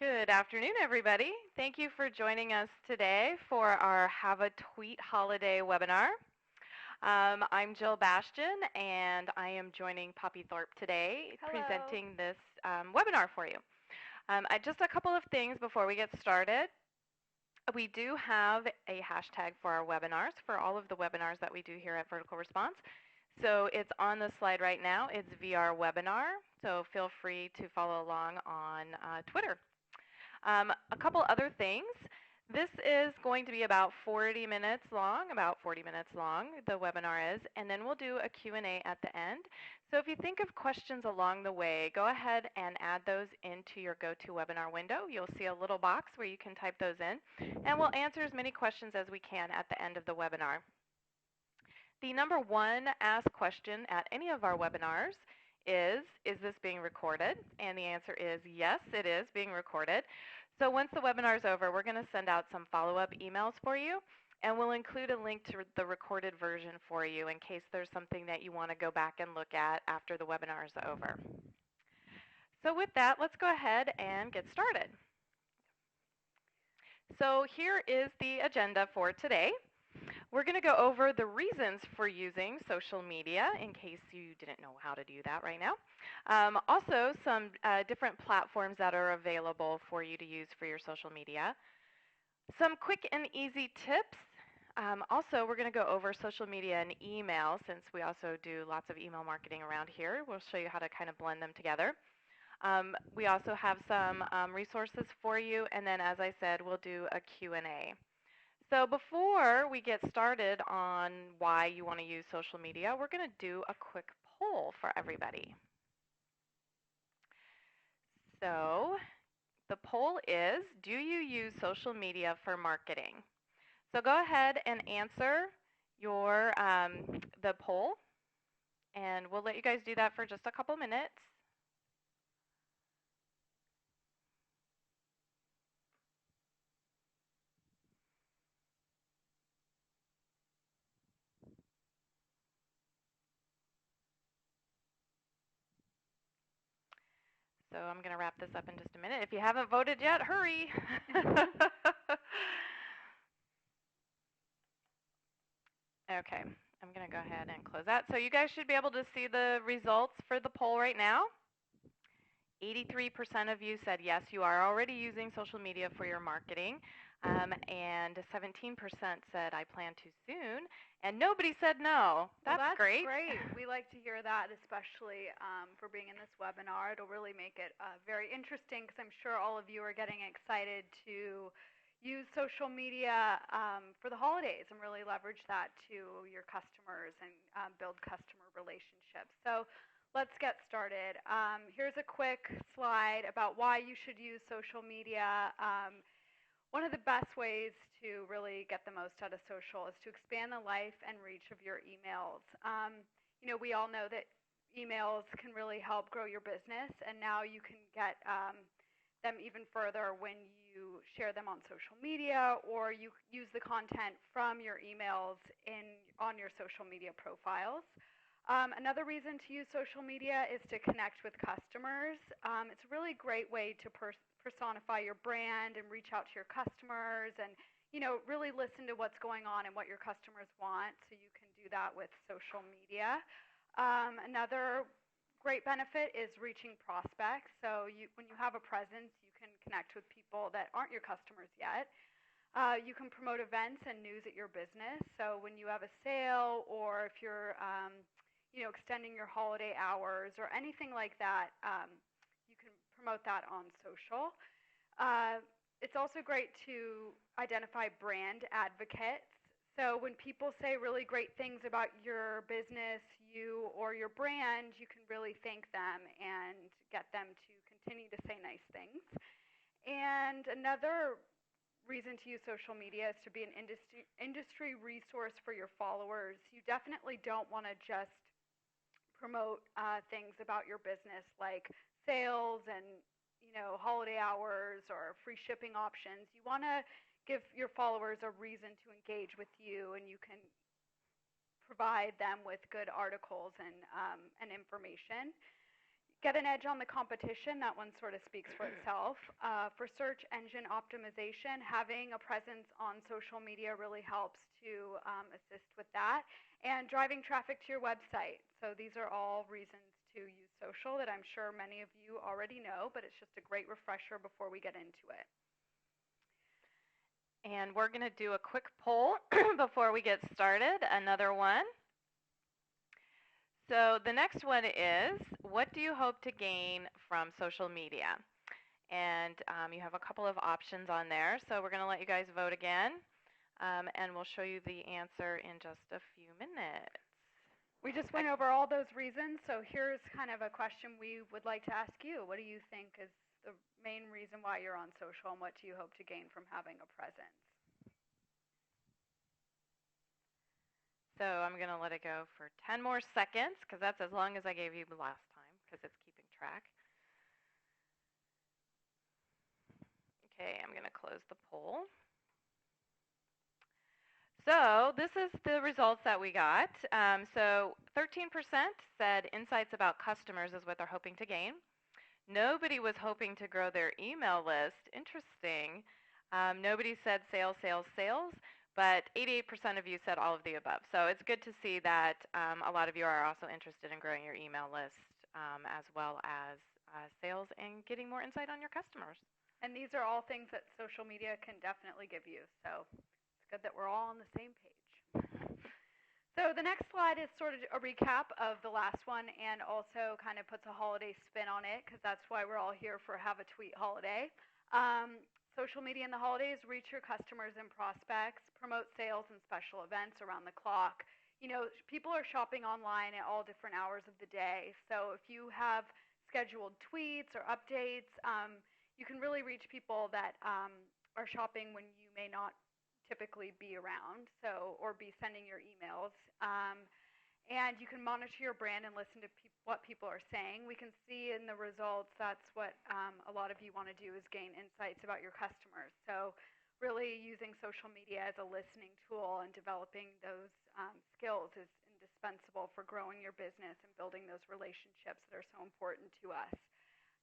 Good afternoon, everybody. Thank you for joining us today for our Have a Tweet Holiday webinar. I'm Jill Bastian, and I am joining Poppy Thorpe today, presenting this webinar for you. Just a couple of things before we get started. We do have a hashtag for our webinars, for all of the webinars that we do here at Vertical Response. So it's on the slide right now. It's VR webinar, so feel free to follow along on Twitter. A couple other things. This is going to be about 40 minutes long, the webinar is, and then we'll do a Q&A at the end. So if you think of questions along the way, go ahead and add those into your GoToWebinar window. You'll see a little box where you can type those in, and we'll answer as many questions as we can at the end of the webinar. The number one asked question at any of our webinars is this being recorded? And the answer is yes, it is being recorded. So once the webinar is over, we're going to send out some follow-up emails for you, and we'll include a link to the recorded version for you in case there's something that you want to go back and look at after the webinar is over. So with that, let's go ahead and get started. So here is the agenda for today. We're going to go over the reasons for using social media in case you didn't know how to do that right now. Also, some different platforms that are available for you to use for your social media. Some quick and easy tips. Also, we're going to go over social media and email since we also do lots of email marketing around here. We'll show you how to kind of blend them together. We also have some resources for you, and then as I said, we'll do a Q&A. So before we get started on why you want to use social media, we're going to do a quick poll for everybody. So the poll is, do you use social media for marketing? So go ahead and answer your the poll, and we'll let you guys do that for just a couple minutes. So I'm going to wrap this up in just a minute. If you haven't voted yet, hurry. Okay, I'm going to go ahead and close that. So you guys should be able to see the results for the poll right now. 83% of you said yes, you are already using social media for your marketing. And 17% said I plan to soon, and nobody said no. That's great. Great. We like to hear that, especially for being in this webinar. It'll really make it very interesting because I'm sure all of you are getting excited to use social media for the holidays and really leverage that to your customers and build customer relationships. So let's get started. Here's a quick slide about why you should use social media. One of the best ways to really get the most out of social is to expand the life and reach of your emails. We all know that emails can really help grow your business, and now you can get them even further when you share them on social media, or you use the content from your emails on your social media profiles. Another reason to use social media is to connect with customers. It's a really great way to personify your brand and reach out to your customers and really listen to what's going on and what your customers want, so you can do that with social media. Another great benefit is reaching prospects. So when you have a presence, you can connect with people that aren't your customers yet. You can promote events and news at your business. So when you have a sale, or if you're extending your holiday hours or anything like that, you can promote that on social. It's also great to identify brand advocates. So when people say really great things about your business, you or your brand, you can really thank them and get them to continue to say nice things. And another reason to use social media is to be an industry resource for your followers. You definitely don't want to just promote things about your business like sales and holiday hours or free shipping options. You want to give your followers a reason to engage with you, and you can provide them with good articles and information. Get an edge on the competition. That one sort of speaks for itself. For search engine optimization, having a presence on social media really helps to assist with that. And driving traffic to your website. So these are all reasons to use social that I'm sure many of you already know, but it's just a great refresher before we get into it. And we're going to do a quick poll before we get started, another one. So the next one is, what do you hope to gain from social media? And you have a couple of options on there. So we're going to let you guys vote again, and we'll show you the answer in just a few minutes. We just went over all those reasons, so here's kind of a question we would like to ask you. What do you think is the main reason why you're on social, and what do you hope to gain from having a presence? So I'm going to let it go for 10 more seconds, because that's as long as I gave you last time, because it's keeping track. Okay, I'm going to close the poll. So this is the results that we got. So 13% said insights about customers is what they're hoping to gain. Nobody was hoping to grow their email list. Interesting. Nobody said sales, sales, sales, but 88% of you said all of the above. So it's good to see that a lot of you are also interested in growing your email list as well as sales and getting more insight on your customers. And these are all things that social media can definitely give you. So it's good that we're all on the same page. So the next slide is sort of a recap of the last one and also kind of puts a holiday spin on it, because that's why we're all here for Have a Tweet Holiday. Social media in the holidays, reach your customers and prospects, promote sales and special events around the clock. You know, people are shopping online at all different hours of the day. So if you have scheduled tweets or updates, you can really reach people that are shopping when you may not typically be around, so, or be sending your emails. And you can monitor your brand and listen to what people are saying. We can see in the results that's what a lot of you want to do, is gain insights about your customers. So really using social media as a listening tool and developing those skills is indispensable for growing your business and building those relationships that are so important to us.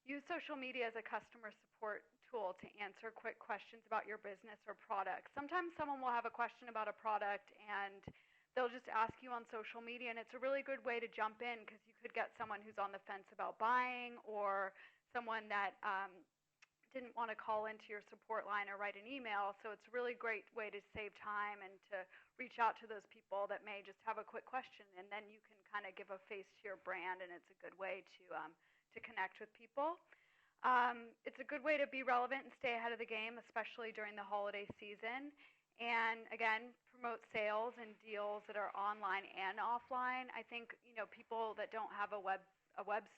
Use social media as a customer support tool to answer quick questions about your business or product. Sometimes someone will have a question about a product and they'll just ask you on social media, and it's a really good way to jump in, because you could get someone who's on the fence about buying, or someone that didn't want to call into your support line or write an email. So it's a really great way to save time and to reach out to those people that may just have a quick question, and then you can kind of give a face to your brand, and it's a good way to connect with people. It's a good way to be relevant and stay ahead of the game, especially during the holiday season. And again, promote sales and deals that are online and offline. I think, you know, people that don't have a web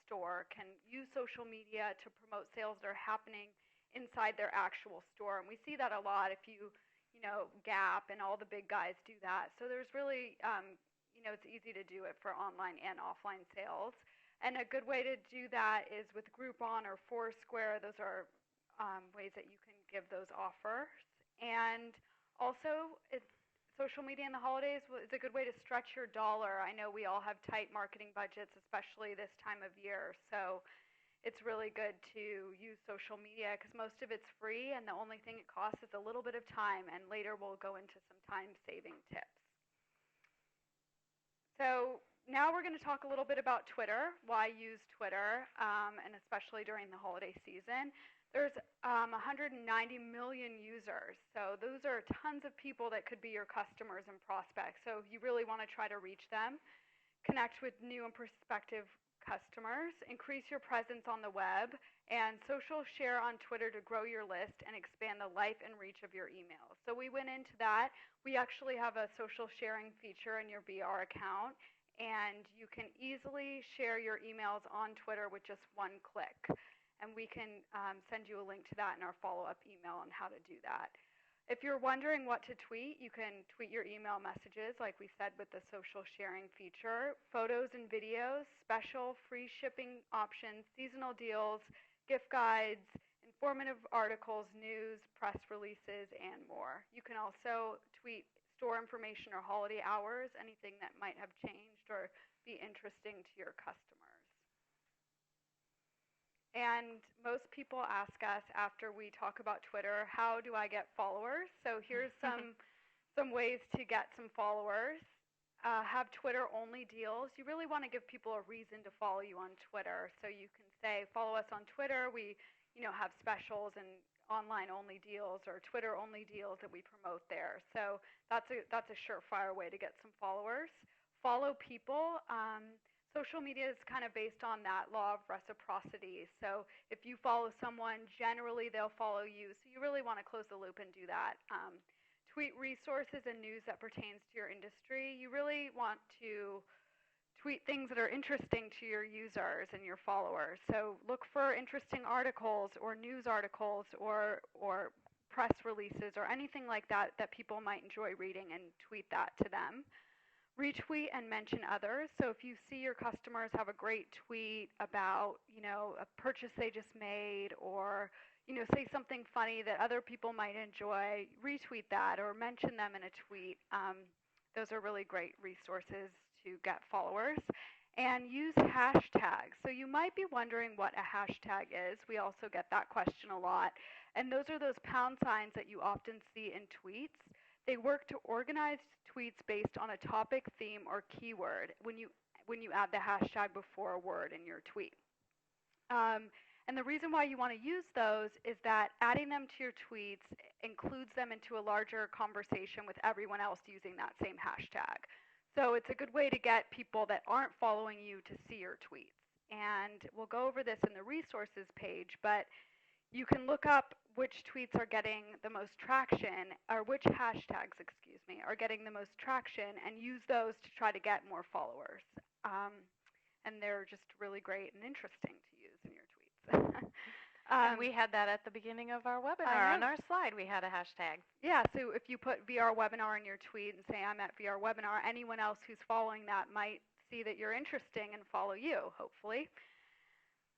store can use social media to promote sales that are happening inside their actual store. And we see that a lot. If you know, Gap and all the big guys do that. So there's really, you know, it's easy to do it for online and offline sales. And a good way to do that is with Groupon or Foursquare. Those are ways that you can give those offers. And also, social media in the holidays is a good way to stretch your dollar. I know we all have tight marketing budgets, especially this time of year. So it's really good to use social media, because most of it's free, and the only thing it costs is a little bit of time. And later we'll go into some time-saving tips. So now we're going to talk a little bit about Twitter, why use Twitter, and especially during the holiday season. There's 190 million users, so those are tons of people that could be your customers and prospects. So you really want to try to reach them, connect with new and prospective customers, increase your presence on the web, and social share on Twitter to grow your list and expand the life and reach of your emails. So we went into that. We actually have a social sharing feature in your VR account, and you can easily share your emails on Twitter with just one click. And we can send you a link to that in our follow-up email on how to do that. If you're wondering what to tweet, you can tweet your email messages, like we said, with the social sharing feature, photos and videos, special free shipping options, seasonal deals, gift guides, informative articles, news, press releases, and more. You can also tweet store information or holiday hours, anything that might have changed or be interesting to your customers. And most people ask us after we talk about Twitter, how do I get followers? So here's some ways to get some followers. Have Twitter-only deals. You really want to give people a reason to follow you on Twitter. So you can say, follow us on Twitter. We, have specials and online-only deals or Twitter-only deals that we promote there. So that's a surefire way to get some followers. Follow people. Social media is kind of based on that law of reciprocity. So if you follow someone, generally they'll follow you. So you really want to close the loop and do that. Tweet resources and news that pertains to your industry. You really want to tweet things that are interesting to your users and your followers. So look for interesting articles or news articles or press releases or anything like that that people might enjoy reading and tweet that to them. Retweet and mention others. So if you see your customers have a great tweet about, a purchase they just made or say something funny that other people might enjoy, retweet that or mention them in a tweet. Those are really great resources to get followers. And use hashtags. So you might be wondering what a hashtag is. We also get that question a lot. And those are those pound signs that you often see in tweets. They work to organize tweets based on a topic, theme, or keyword when you add the hashtag before a word in your tweet. And the reason why you want to use those is that adding them to your tweets includes them into a larger conversation with everyone else using that same hashtag. So it's a good way to get people that aren't following you to see your tweets. And we'll go over this in the resources page, but you can look up which tweets are getting the most traction, or which hashtags, are getting the most traction, and use those to try to get more followers. And they're just really great and interesting to use in your tweets. And we had that at the beginning of our webinar. On our slide, we had a hashtag. Yeah, so if you put VR webinar in your tweet and say, I'm at VR webinar, anyone else who's following that might see that you're interesting and follow you, hopefully.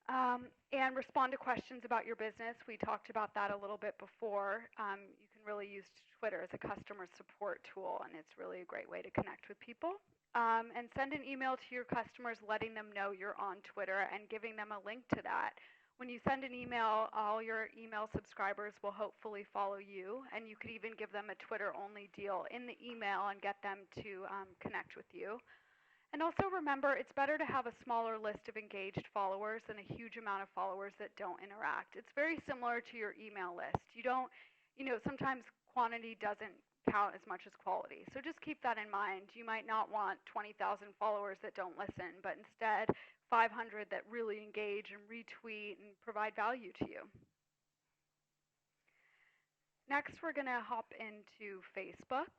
And respond to questions about your business. We talked about that a little bit before. You can really use Twitter as a customer support tool, and it's really a great way to connect with people. And send an email to your customers letting them know you're on Twitter and giving them a link to that. When you send an email, all your email subscribers will hopefully follow you, and you could even give them a Twitter-only deal in the email and get them to connect with you. And also remember, it's better to have a smaller list of engaged followers than a huge amount of followers that don't interact. It's very similar to your email list. You don't, sometimes quantity doesn't count as much as quality. So just keep that in mind. You might not want 20,000 followers that don't listen, but instead 500 that really engage and retweet and provide value to you. Next, we're going to hop into Facebook.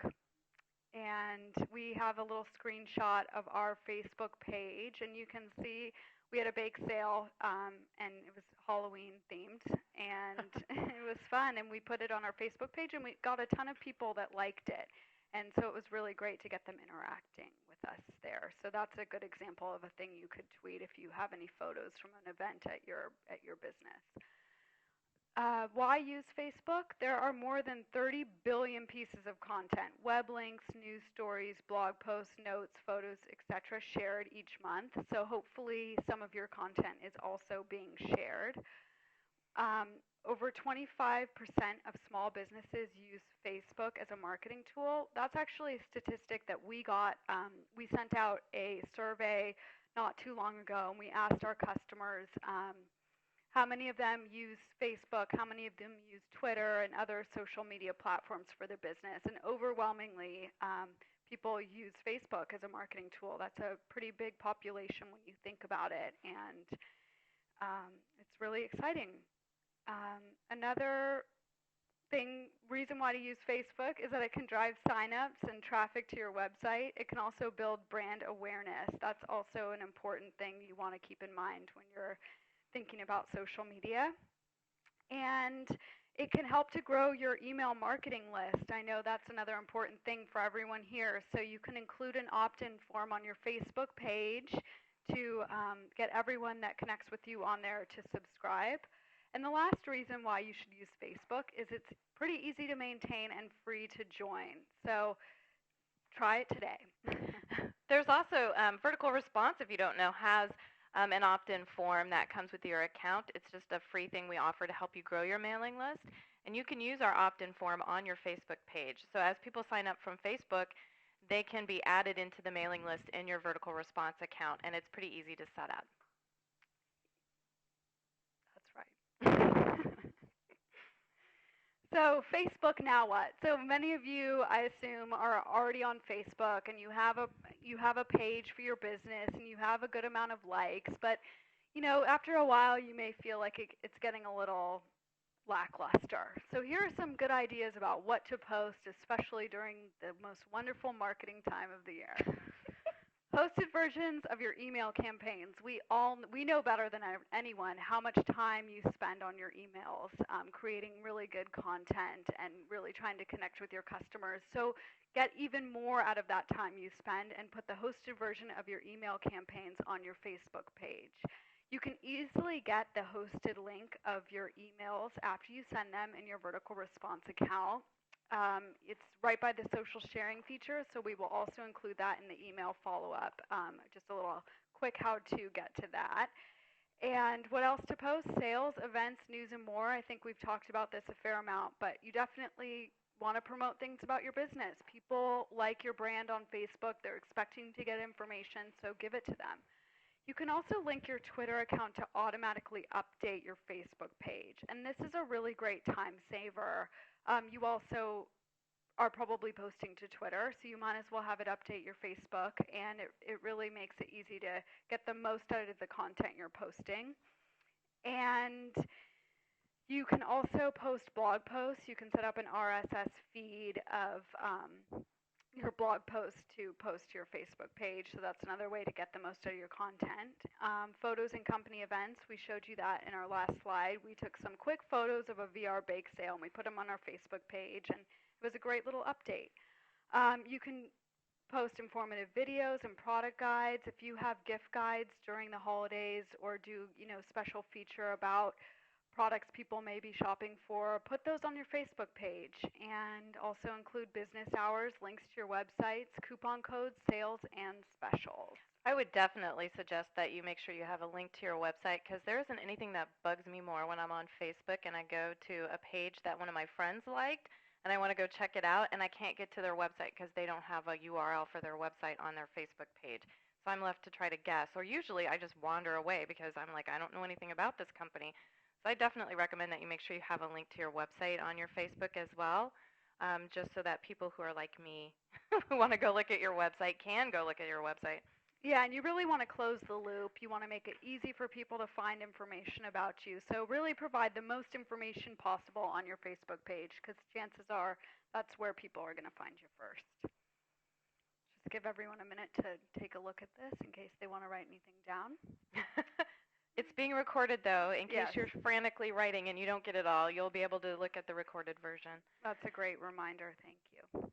And we have a little screenshot of our Facebook page. And you can see we had a bake sale, and it was Halloween themed. And it was fun. And we put it on our Facebook page, and we got a ton of people that liked it. And so it was really great to get them interacting with us there. So that's a good example of a thing you could tweet if you have any photos from an event at your business. Why use Facebook? There are more than 30 billion pieces of content, web links, news stories, blog posts, notes, photos, etc. shared each month. So hopefully some of your content is also being shared. Over 25% of small businesses use Facebook as a marketing tool. That's actually a statistic that we got. We sent out a survey not too long ago, and we asked our customers how many of them use Facebook, how many of them use Twitter and other social media platforms for their business. And overwhelmingly, people use Facebook as a marketing tool. That's a pretty big population when you think about it, and it's really exciting. Another reason why to use Facebook is that it can drive signups and traffic to your website. It can also build brand awareness. That's also an important thing you want to keep in mind when you're thinking about social media. And it can help to grow your email marketing list. I know that's another important thing for everyone here. So you can include an opt-in form on your Facebook page to get everyone that connects with you on there to subscribe. And the last reason why you should use Facebook is it's pretty easy to maintain and free to join. So try it today. There's also Vertical Response, if you don't know, has an opt-in form that comes with your account. It's just a free thing we offer to help you grow your mailing list. And you can use our opt-in form on your Facebook page. So as people sign up from Facebook, they can be added into the mailing list in your vertical response account, and it's pretty easy to set up. That's right. So Facebook, now what? So many of you, I assume, are already on Facebook, and you have a page for your business, and you have a good amount of likes. But after a while, you may feel like it's getting a little lackluster. So here are some good ideas about what to post, especially during the most wonderful marketing time of the year. Hosted versions of your email campaigns. We know better than anyone how much time you spend on your emails, creating really good content and really trying to connect with your customers. So get even more out of that time you spend and put the hosted version of your email campaigns on your Facebook page. You can easily get the hosted link of your emails after you send them in your vertical response account. It's right by the social sharing feature, so we will also include that in the email follow-up. Just a little quick how-to get to that. And what else to post? Sales, events, news, and more. I think we've talked about this a fair amount, but you definitely want to promote things about your business. People like your brand on Facebook. They're expecting to get information, so give it to them. You can also link your Twitter account to automatically update your Facebook page, and this is a really great time saver. You also are probably posting to Twitter, so you might as well have it update your Facebook, and it really makes it easy to get the most out of the content you're posting. And you can also post blog posts. You can set up an RSS feed of your blog post to post to your Facebook page, so that's another way to get the most out of your content. Photos and company events, we showed you that in our last slide. We took some quick photos of a VR bake sale and we put them on our Facebook page, and it was a great little update. You can post informative videos and product guides. If you have gift guides during the holidays or do special feature about products people may be shopping for, put those on your Facebook page, and also include business hours, links to your websites, coupon codes, sales, and specials. I would definitely suggest that you make sure you have a link to your website, because there isn't anything that bugs me more when I'm on Facebook and I go to a page that one of my friends liked and I want to go check it out and I can't get to their website because they don't have a URL for their website on their Facebook page. So I'm left to try to guess, or usually I just wander away because I'm like, I don't know anything about this company. So I definitely recommend that you make sure you have a link to your website on your Facebook as well, just so that people who are like me who want to go look at your website can go look at your website. Yeah, and you really want to close the loop. You want to make it easy for people to find information about you. So really provide the most information possible on your Facebook page, because chances are that's where people are going to find you first. Just give everyone a minute to take a look at this in case they want to write anything down. It's being recorded, though, in case Yes. you're frantically writing and you don't get it all. You'll be able to look at the recorded version. That's a great reminder. Thank you.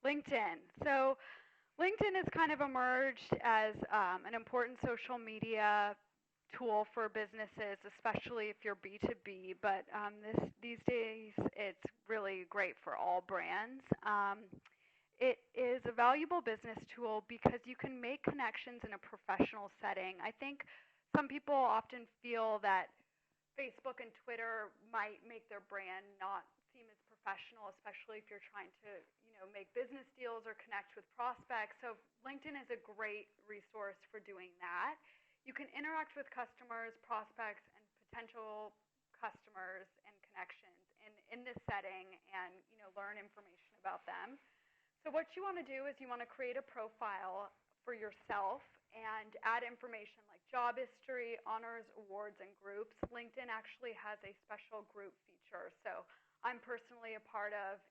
LinkedIn. So LinkedIn has kind of emerged as an important social media tool for businesses, especially if you're B2B, but these days it's really great for all brands. It is a valuable business tool because you can make connections in a professional setting. I think some people often feel that Facebook and Twitter might make their brand not seem as professional, especially if you're trying to, make business deals or connect with prospects. So LinkedIn is a great resource for doing that. You can interact with customers, prospects, and potential customers and connections in this setting and, learn information about them. So what you want to do is you want to create a profile for yourself and add information like job history, honors, awards, and groups. LinkedIn actually has a special group feature. So I'm personally a part of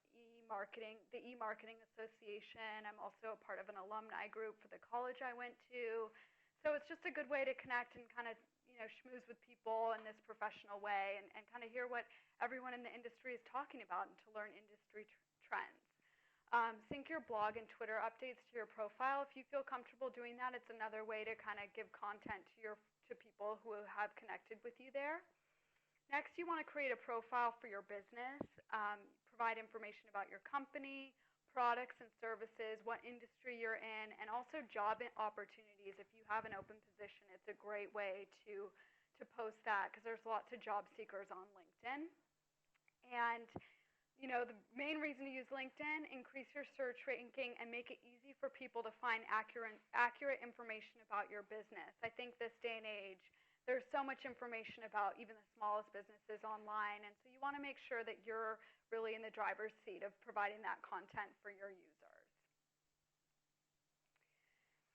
the e-marketing association. I'm also a part of an alumni group for the college I went to. So it's just a good way to connect and kind of, schmooze with people in this professional way and kind of hear what everyone in the industry is talking about and to learn industry trends. Sync your blog and Twitter updates to your profile. If you feel comfortable doing that, it's another way to kind of give content to people who have connected with you there. Next, you want to create a profile for your business. Provide information about your company, products and services, what industry you're in, and also job opportunities. If you have an open position, it's a great way to post that because there's lots of job seekers on LinkedIn. And the main reason to use LinkedIn, increase your search ranking and make it easy for people to find accurate information about your business. I think this day and age, there's so much information about even the smallest businesses online, and so you want to make sure that you're really in the driver's seat of providing that content for your users.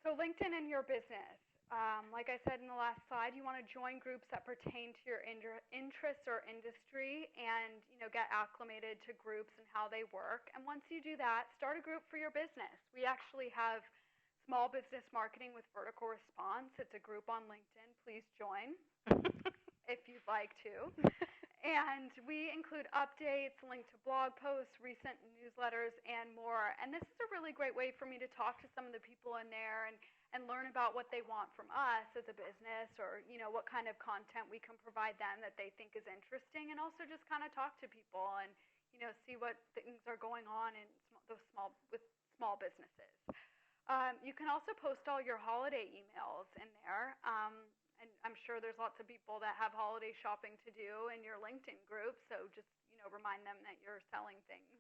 So LinkedIn and your business. Like I said in the last slide, you want to join groups that pertain to your interests or industry and get acclimated to groups and how they work. And once you do that, start a group for your business. We actually have Small Business Marketing with Vertical Response. It's a group on LinkedIn. Please join if you'd like to. And we include updates, link to blog posts, recent newsletters, and more. And this is a really great way for me to talk to some of the people in there and learn about what they want from us as a business, or what kind of content we can provide them that they think is interesting, and also just kind of talk to people and see what things are going on in with small businesses. You can also post all your holiday emails in there. And I'm sure there's lots of people that have holiday shopping to do in your LinkedIn group, so just remind them that you're selling things.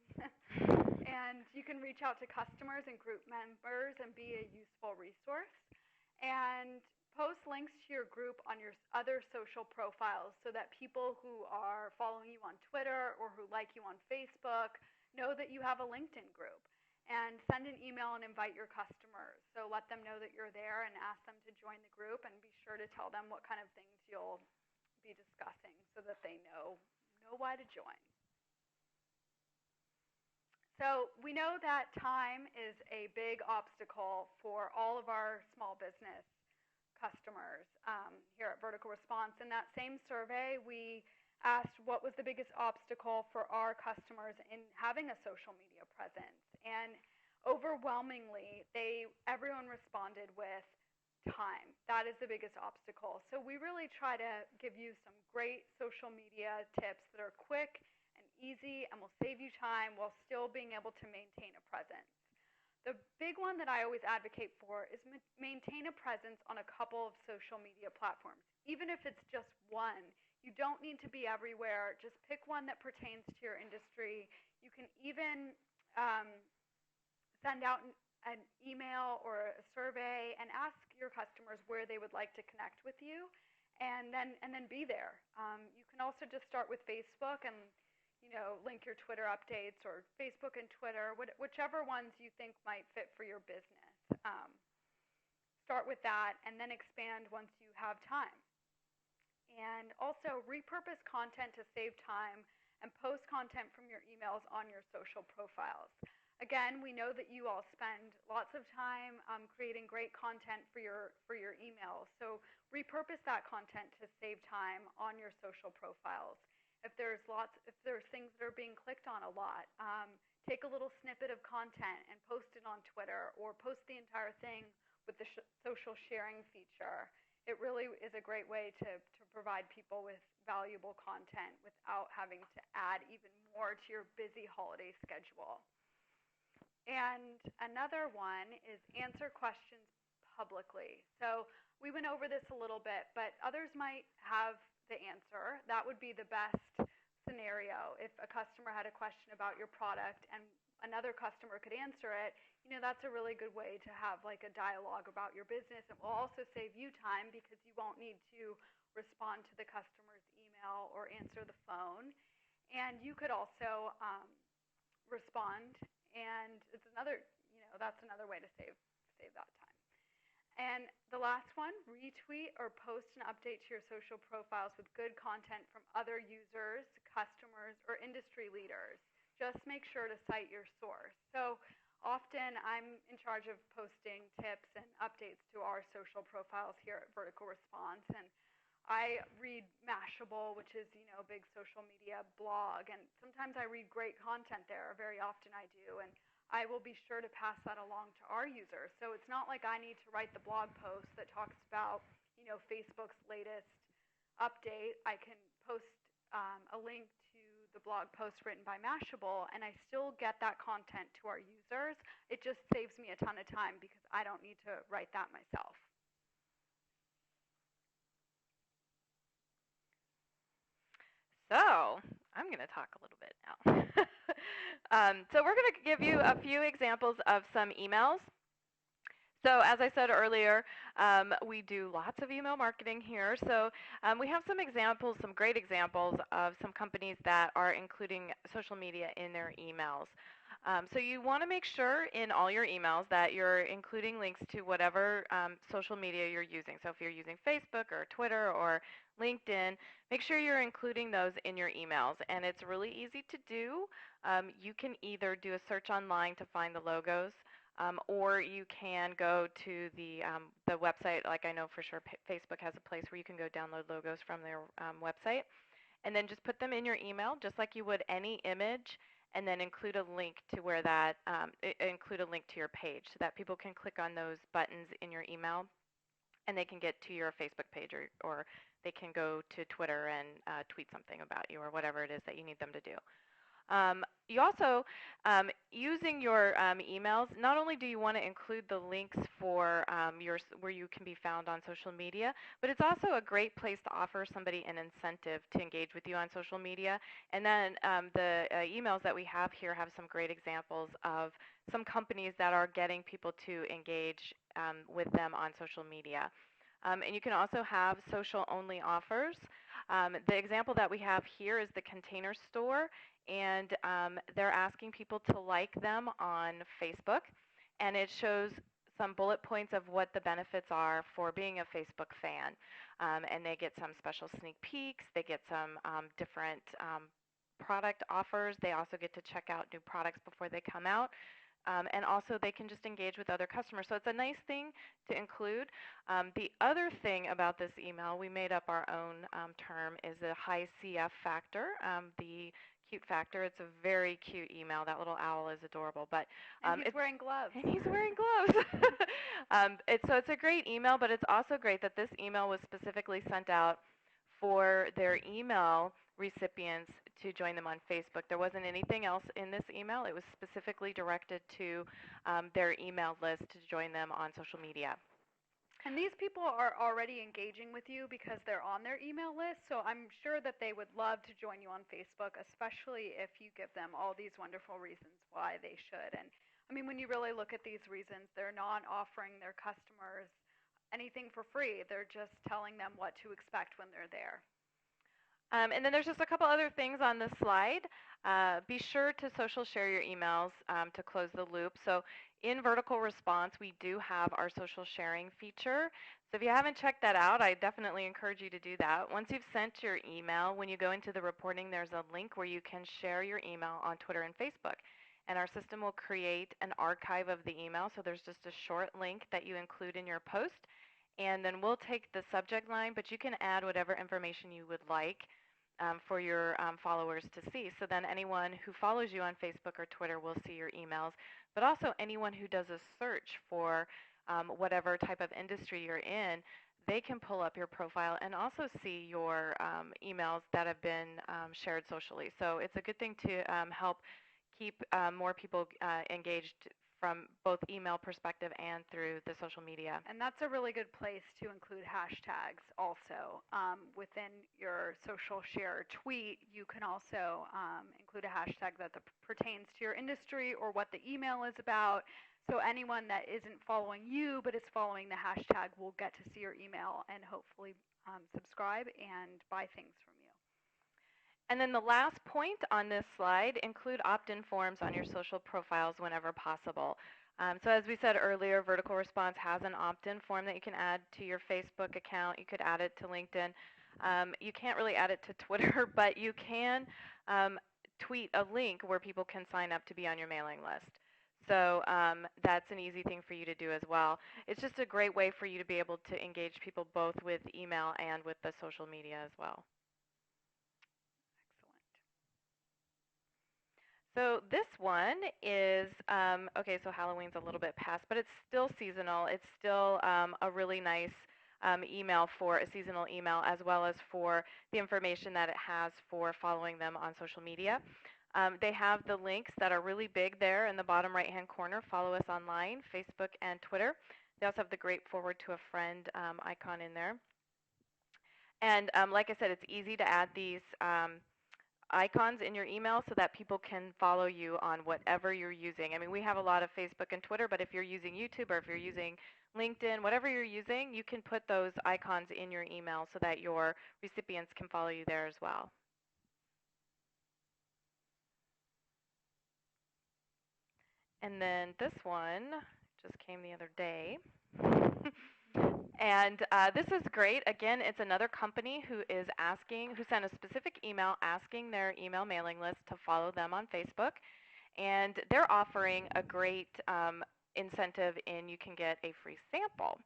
And you can reach out to customers and group members and be a useful resource. And post links to your group on your other social profiles so that people who are following you on Twitter or who like you on Facebook know that you have a LinkedIn group. And send an email and invite your customers. So let them know that you're there and ask them to join the group, and be sure to tell them what kind of things you'll be discussing so that they know why to join. So we know that time is a big obstacle for all of our small business customers here at Vertical Response. In that same survey, we asked what was the biggest obstacle for our customers in having a social media presence. And overwhelmingly, everyone responded with time. That is the biggest obstacle. So we really try to give you some great social media tips that are quick and easy and will save you time while still being able to maintain a presence. The big one that I always advocate for is maintain a presence on a couple of social media platforms, even if it's just one. You don't need to be everywhere. Just pick one that pertains to your industry. You can even send out an email or a survey and ask your customers where they would like to connect with you, and then be there. You can also just start with Facebook and link your Twitter updates, or Facebook and Twitter, whichever ones you think might fit for your business. Start with that and then expand once you have time. And also repurpose content to save time and post content from your emails on your social profiles. Again, we know that you all spend lots of time creating great content for your emails. So repurpose that content to save time on your social profiles. If there's things that are being clicked on a lot, take a little snippet of content and post it on Twitter, or post the entire thing with the social sharing feature. It really is a great way to provide people with valuable content without having to add even more to your busy holiday schedule. And another one is answer questions publicly. So we went over this a little bit, but others might have the answer. That would be the best scenario. If a customer had a question about your product and another customer could answer it, that's a really good way to have like a dialogue about your business. It will also save you time because you won't need to respond to the customer's email or answer the phone. And you could also respond, and it's that's another way to save that time. And the last one, retweet or post an update to your social profiles with good content from other users, customers, or industry leaders. Just make sure to cite your source. So often I'm in charge of posting tips and updates to our social profiles here at Vertical Response, and I read Mashable, which is a big social media blog, and sometimes I read great content there. Very often I do, and I will be sure to pass that along to our users. So it's not like I need to write the blog post that talks about Facebook's latest update. I can post a link to the blog post written by Mashable, and I still get that content to our users. It just saves me a ton of time because I don't need to write that myself. So I'm going to talk a little bit now. So we're going to give you a few examples of some emails. So as I said earlier, we do lots of email marketing here. So we have some examples, some great examples of some companies that are including social media in their emails. So you want to make sure in all your emails that you're including links to whatever social media you're using. So if you're using Facebook or Twitter or LinkedIn, make sure you're including those in your emails. And it's really easy to do. You can either do a search online to find the logos, or you can go to the website. Like I know for sure Facebook has a place where you can go download logos from their website, and then just put them in your email, just like you would any image, and then include a link to where that include a link to your page so that people can click on those buttons in your email, and they can get to your Facebook page, or they can go to Twitter and tweet something about you or whatever it is that you need them to do. You also, using your emails, not only do you want to include the links for where you can be found on social media, but it's also a great place to offer somebody an incentive to engage with you on social media. And then the emails that we have here have some great examples of some companies that are getting people to engage with them on social media. And you can also have social-only offers. The example that we have here is the Container Store, and they're asking people to like them on Facebook, and it shows some bullet points of what the benefits are for being a Facebook fan. And they get some special sneak peeks. They get some different product offers. They also get to check out new products before they come out. And also they can just engage with other customers. So it's a nice thing to include. The other thing about this email, we made up our own term, is the high CF factor, the cute factor. It's a very cute email. That little owl is adorable. But and he's wearing gloves. And he's wearing gloves. So it's a great email, but it's also great that this email was specifically sent out for their email recipients to join them on Facebook. There wasn't anything else in this email. It was specifically directed to their email list to join them on social media. And these people are already engaging with you because they're on their email list, so I'm sure that they would love to join you on Facebook, especially if you give them all these wonderful reasons why they should. And I mean, when you really look at these reasons, they're not offering their customers anything for free. They're just telling them what to expect when they're there. And then there's just a couple other things on this slide. Be sure to social share your emails to close the loop. So in vertical response, we do have our social sharing feature. So if you haven't checked that out, I definitely encourage you to do that. Once you've sent your email, when you go into the reporting, there's a link where you can share your email on Twitter and Facebook. And our system will create an archive of the email. So there's just a short link that you include in your post. And then we'll take the subject line, but you can add whatever information you would like for your followers to see. So then anyone who follows you on Facebook or Twitter will see your emails, but also anyone who does a search for whatever type of industry you're in, they can pull up your profile and also see your emails that have been shared socially. So it's a good thing to help keep more people engaged from both email perspective and through the social media. And that's a really good place to include hashtags also. Within your social share tweet, you can also include a hashtag that pertains to your industry or what the email is about. So anyone that isn't following you but is following the hashtag will get to see your email and hopefully subscribe and buy things from you. And then the last point on this slide, include opt-in forms on your social profiles whenever possible. So as we said earlier, Vertical Response has an opt-in form that you can add to your Facebook account. You could add it to LinkedIn. You can't really add it to Twitter, but you can tweet a link where people can sign up to be on your mailing list. So that's an easy thing for you to do as well. It's just a great way for you to be able to engage people both with email and with the social media as well. So this one is, okay, so Halloween's a little bit past, but it's still seasonal. It's still a really nice email for a seasonal email, as well as for the information that it has for following them on social media. They have the links that are really big there in the bottom right-hand corner. Follow us online, Facebook and Twitter. They also have the great forward to a friend icon in there. And like I said, it's easy to add these icons in your email so that people can follow you on whatever you're using. I mean, we have a lot of Facebook and Twitter, but if you're using YouTube or if you're using LinkedIn, whatever you're using, you can put those icons in your email so that your recipients can follow you there as well. And then this one just came the other day. And this is great. Again, it's another company who sent a specific email asking their email mailing list to follow them on Facebook. And they're offering a great incentive in you can get a free sample.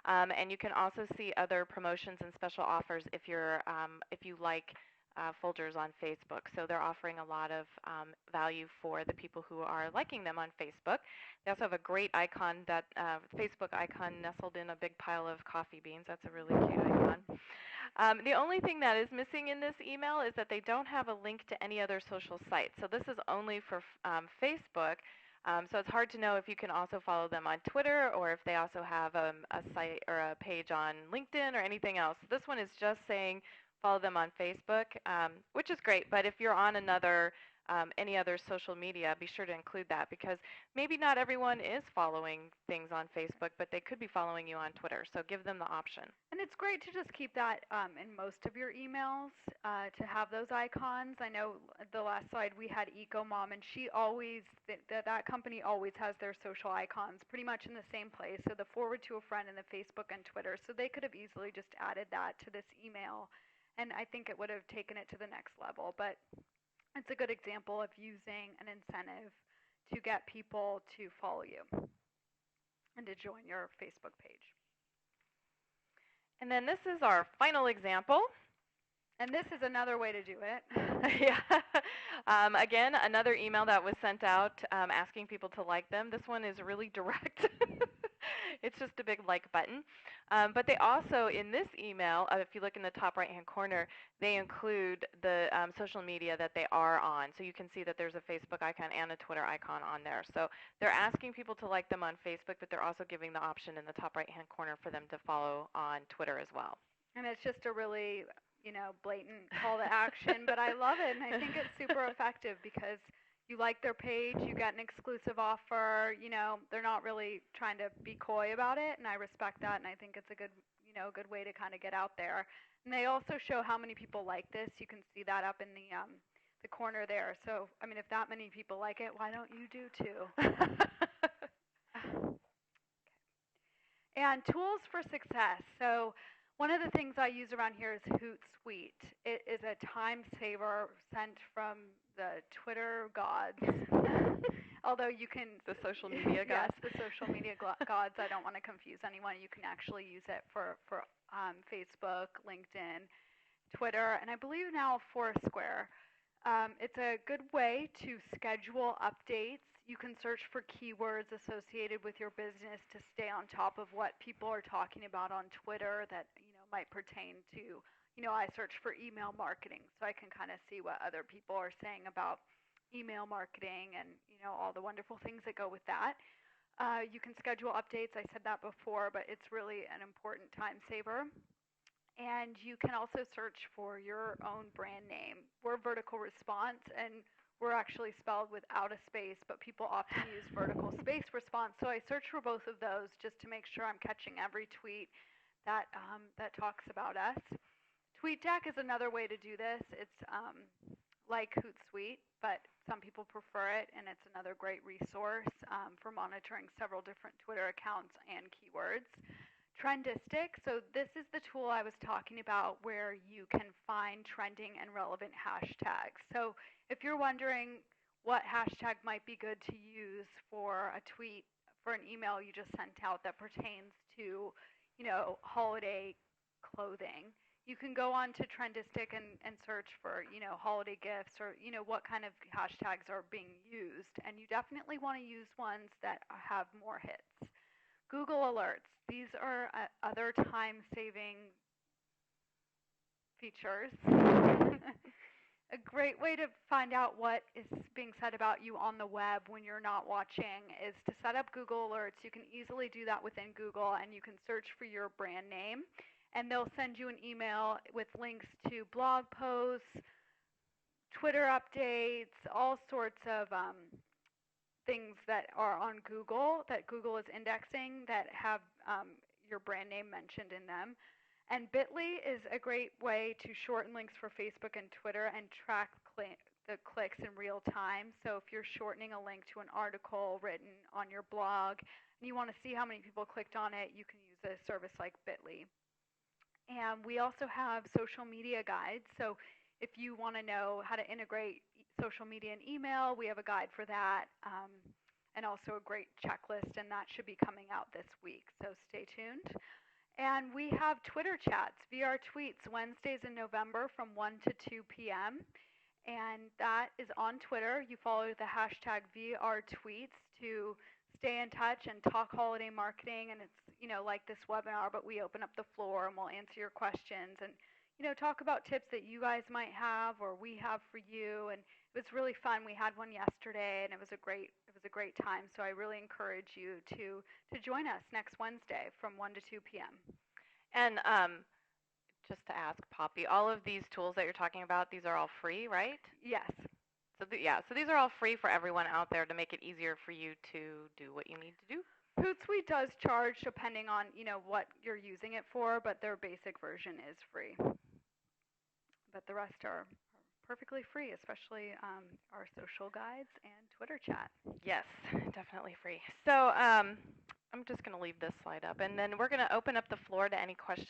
And you can also see other promotions and special offers if you like folders on Facebook. So they're offering a lot of value for the people who are liking them on Facebook. They also have a great icon, that Facebook icon nestled in a big pile of coffee beans. That's a really cute icon. The only thing that is missing in this email is that they don't have a link to any other social site. So this is only for Facebook. So it's hard to know if you can also follow them on Twitter or if they also have a site or a page on LinkedIn or anything else. This one is just saying follow them on Facebook, which is great. But if you're on any other social media, be sure to include that, because maybe not everyone is following things on Facebook, but they could be following you on Twitter. So give them the option. And it's great to just keep that in most of your emails, to have those icons. I know the last slide we had EcoMom, and she always, that company always has their social icons pretty much in the same place. So the forward to a friend and the Facebook and Twitter. So they could have easily just added that to this email, and I think it would have taken it to the next level. But it's a good example of using an incentive to get people to follow you and to join your Facebook page. And then this is our final example. And this is another way to do it. Yeah. Again, another email that was sent out asking people to like them. This one is really direct. It's just a big like button. But they also, in this email, if you look in the top right-hand corner, they include the social media that they are on. So you can see that there's a Facebook icon and a Twitter icon on there. So they're asking people to like them on Facebook, but they're also giving the option in the top right-hand corner for them to follow on Twitter as well. And it's just a really, blatant call to action, but I love it, and I think it's super effective because you like their page, you get an exclusive offer, they're not really trying to be coy about it, and I respect that, and I think it's a good, good way to kind of get out there. And they also show how many people like this. You can see that up in the corner there. So, I mean, if that many people like it, why don't you do too? And tools for success. So one of the things I use around here is Hootsuite. It is a time saver sent from the Twitter gods. Although you can... The social media gods. Yes, the social media gods. I don't want to confuse anyone. You can actually use it for Facebook, LinkedIn, Twitter, and I believe now Foursquare. It's a good way to schedule updates. You can search for keywords associated with your business to stay on top of what people are talking about on Twitter that might pertain to, I search for email marketing, so I can kind of see what other people are saying about email marketing and all the wonderful things that go with that. You can schedule updates. I said that before, but it's really an important time saver. And you can also search for your own brand name. We're Vertical Response, and we're actually spelled without a space, but people often use Vertical Space Response. So I search for both of those just to make sure I'm catching every tweet that talks about us. Tweetdeck is another way to do this. It's like Hootsuite, but some people prefer it, and it's another great resource for monitoring several different Twitter accounts and keywords. Trendistic, so this is the tool I was talking about where you can find trending and relevant hashtags. So if you're wondering what hashtag might be good to use for a tweet, for an email you just sent out that pertains to, holiday clothing, you can go on to Trendistic and search for, holiday gifts or, what kind of hashtags are being used. And you definitely want to use ones that have more hits. Google Alerts. These are other time-saving features. A great way to find out what is being said about you on the web when you're not watching is to set up Google Alerts. You can easily do that within Google, and you can search for your brand name, and they'll send you an email with links to blog posts, Twitter updates, all sorts of things that are on Google that Google is indexing that have your brand name mentioned in them. And Bitly is a great way to shorten links for Facebook and Twitter and track the clicks in real time. So if you're shortening a link to an article written on your blog and you want to see how many people clicked on it, you can use a service like Bitly. And we also have social media guides. So if you want to know how to integrate social media and email, we have a guide for that, and also a great checklist, and that should be coming out this week. So stay tuned. And we have Twitter chats, VR Tweets, Wednesdays in November from 1 to 2 p.m. And that is on Twitter. You follow the hashtag VR Tweets to stay in touch and talk holiday marketing. And it's, like this webinar, but we open up the floor and we'll answer your questions and, talk about tips that you guys might have or we have for you. And it was really fun. We had one yesterday, and it was a great time. So I really encourage you to join us next Wednesday from 1 to 2 p.m. And just to ask Poppy, all of these tools that you're talking about, these are all free, right? Yes. So so these are all free for everyone out there to make it easier for you to do what you need to do. Hootsuite does charge depending on, what you're using it for, but their basic version is free. But the rest are perfectly free, especially our social guides and Twitter chat. Yes, definitely free. So I'm just going to leave this slide up, and then we're going to open up the floor to any questions